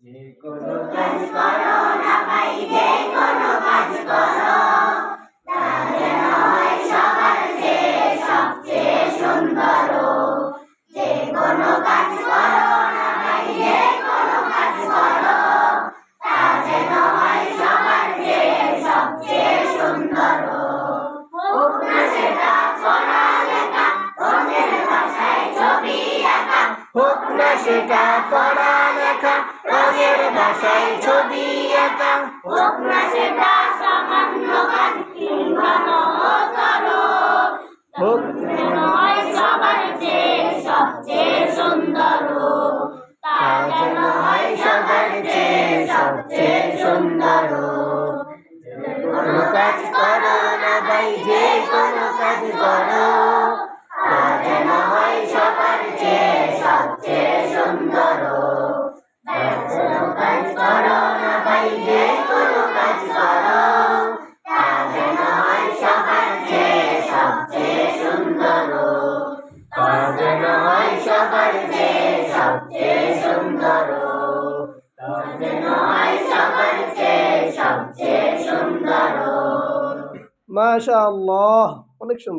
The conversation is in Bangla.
যে কোনো কাজ করো না ভাই, যে কোনো কাজ করো, তা যেন হয় সবার চেয়ে সবচেয়ে সুন্দর। যে কোনো কাজ করো না ভাই, যে কোনো কাজ করো, তা যেন হয় সবার চেয়ে সবচেয়ে সুন্দর। হোক না সেটা পড়ালেখা, অন্যের ভাষায় ছবি আঁকা, হোক না সেটা পড়ালেখা, রঙের ভাষায় ছবি আঁকা, হোক না সেটা সামান্য কাজ কিংবা মহত্তর, হোক যেন হয় সবার চেয়ে সবচেয়ে সুন্দর। তা যেন হয় সবার চেয়ে সবচেয়ে সুন্দর। যে কোনো কাজ করো না ভাই, যে কোনো কাজ করো, তা যেন হয় সবার চেয়ে সবচেয়ে সুন্দর। যে কোনো কাজ করো না ভাই, যে কোনো কাজ করো, তা যেন হয় সবার চেয়ে সবচেয়ে সুন্দর। তা যেন হয় সবার চেয়ে সবচেয়ে সুন্দর। তা যেন হয় সবার চেয়ে সবচেয়ে সুন্দর। মাশাআল্লাহ, অনেক সুন্দর।